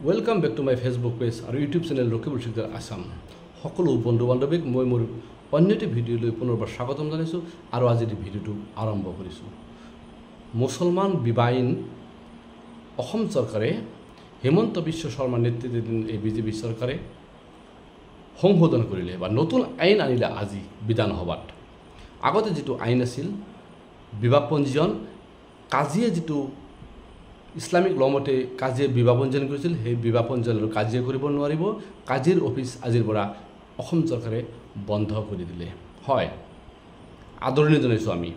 Welcome back to my Facebook page আৰু YouTube channel Rakibul Sikdar Assam সকলো বন্ধু বান্ধৱীক মই মোৰ অন্যটি ভিডিঅ লৈ পুনৰবাৰ স্বাগতম জনাইছো আৰু আজিৰ ভিডিঅটো আৰম্ভ কৰিছো মুছলমান বিবাইন অসম চৰকাৰে হেমন্ত বিশ্ব শৰ্মা নেতৃত্বাধীন এই বিজেপি চৰকাৰে সংশোধন কৰিলে বা নতুন আইন আনিলে আজি বিধানসভাত আগতে যেটো আইন আছিল বিবাহ পঞ্জীয়ন কাজিয়ে যেটো ইসলামিক লমতে কাজিয়ে বিবাহ পঞ্জীয়ন কৰিছিল সেই বিবাহ পঞ্জীয়নৰ কাজিয়ে কৰিব নোৱাৰিব কাজিৰ অফিস আজিৰ পৰা অসম চৰকাৰে বন্ধ কৰি দিলে হয় আদৰণি জনাইছো আমি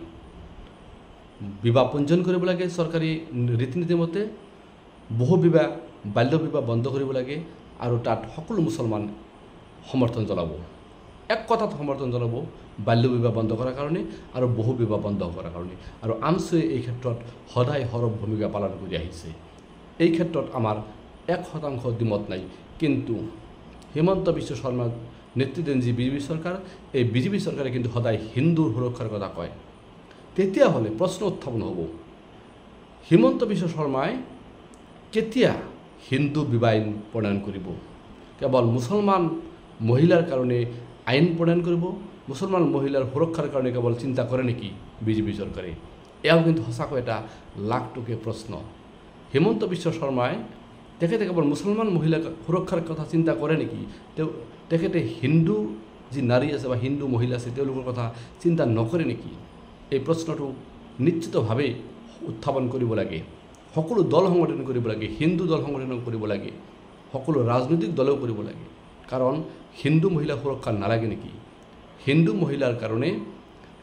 বিবাহ পঞ্জীয়ন কৰিব লাগে চৰকাৰী ৰীতি-নীতি মতে বহু বিবাহ বাল্য বিবাহ বন্ধ কৰিব লাগে আৰু তাত সকলো মুছলমান সমৰ্থন জনাব এক কথাত সমৰ্থন জনাব বাল্য বিবাহ বন্ধ কৰাৰ কাৰণে আৰু বহু বিবাহ বন্ধ কৰাৰ কাৰণে আৰু আমছুৱে এই ক্ষেত্ৰত সদায় হৰব ভূমিকা পালন কৰি আহিছে এই ক্ষেত্ৰত আমাৰ 1% দ্বিমত নাই কিন্তু হেমন্ত বিশ্ব শৰ্মা নেতৃত্বাধীন যি বিজেপি চৰকাৰ এই বিজেপি চৰকাৰে কিন্তু সদায় হিন্দুৰ সুৰক্ষাৰ কথা কয় তেতিয়া হলে প্ৰশ্ন উত্থাপন হ'ব হেমন্ত বিশ্ব শৰ্মাই কেতিয়া হিন্দু বিবাহ প্ৰণয়ন কৰিব কেৱল মুছলমান মহিলাৰ কাৰণে আইন প্ৰণয়ন কৰিব মুছলমান মহিলাৰ সুৰক্ষাৰ কাৰণে কেৱল চিন্তা কৰে নেকি বিজেপি চৰকাৰে এয়াও কিন্তু সঁচাকৈ এটা লাখটকীয়া প্ৰশ্ন হেমন্ত বিশ্ব শৰ্মাই তেখেতে কেৱল মুছলমান মহিলাৰ সুৰক্ষাৰ কথা চিন্তা কৰে নেকি তেখেতে হিন্দু যি নাৰী আছে বা হিন্দু মহিলা আছে তেওঁলোকৰ কথা চিন্তা নকৰে নেকি এই প্ৰশ্নটো নিশ্চিতভাৱে উত্থাপন কৰিব লাগে সকলো দল সংগঠন কৰিব লাগে হিন্দু দল সংগঠন কৰিব লাগে সকলো ৰাজনৈতিক দলেও কৰিব লাগে কাৰণ হিন্দু মহিলা সুৰক্ষা নালাগে নেকি হিন্দু মহিলাৰ কাৰণে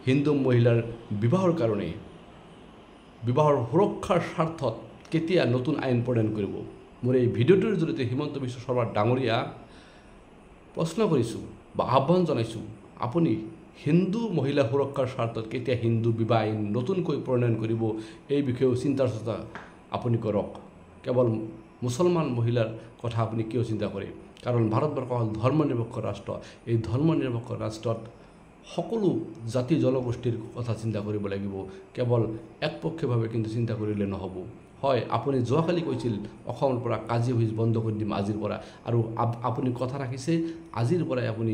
হিন্দু মহিলাৰ বিবাহৰ কাৰণে বিবাহৰ সুৰক্ষাৰ স্বাৰ্থত কেতিয়া নতুন আইন প্ৰণয়ন কৰিব মোৰ এই ভিডিঅ'টোৰ জৰিয়তে হিমন্ত বিশ্ব শৰ্মা ডাঙৰীয়া প্ৰশ্ন কৰিছো বা আহ্বান জনাইছো আপুনি হিন্দু মহিলা সুৰক্ষাৰ স্বাৰ্থত কেতিয়া হিন্দু বিবাহ আইন নতুনকৈ প্ৰণয়ন কৰিব এই বিষয়ে চিন্তা চৰ্চা আপুনি কৰক কেৱল মুছলমান মহিলাৰ কথা আপুনি কিয় চিন্তা কৰে কাৰণ ভাৰতবৰ্ষ হ'ল ধৰ্মনিৰপেক্ষ ৰাষ্ট্ৰ এই ধৰ্মনিৰপেক্ষ ৰাষ্ট্ৰত সকলো জাতি জনগোষ্ঠীৰ কথা চিন্তা কৰিব লাগিব কেৱল একপক্ষীয়ভাৱে কিন্তু চিন্তা কৰিলে নহব হয় আপুনি যোৱাকালি কৈছিল অসমৰ পৰা কাজি অফিস বন্ধ কৰি দিম আজিৰ পৰা আৰু আপুনি কথা ৰাখিছে আজিৰ পৰাই আপুনি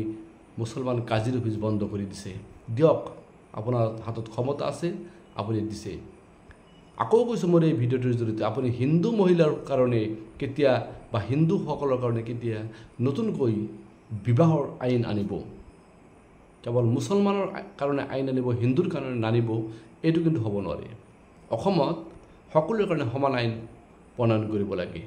মুছলমান কাজিৰ অফিস বন্ধ কৰি দিছে দিয়ক আপোনাৰ হাতত ক্ষমতা আছে আপুনি দিছে আকৌ কৈছো মোৰ এই ভিডিঅ'টোৰ জৰিয়তে আপুনি হিন্দু মহিলাৰ কাৰণে কেতিয়া বা হিন্দুসকলৰ কাৰণে কেতিয়া নতুনকৈ বিবাহৰ আইন আনিব কেৱল মুছলমানৰ কাৰণে আইন আনিব হিন্দুৰ কাৰণে নানিব এইটো কিন্তু হ'ব নোৱাৰে অসমত সকলোৰ কাৰণে সমান আইন প্ৰণয়ন কৰিব লাগে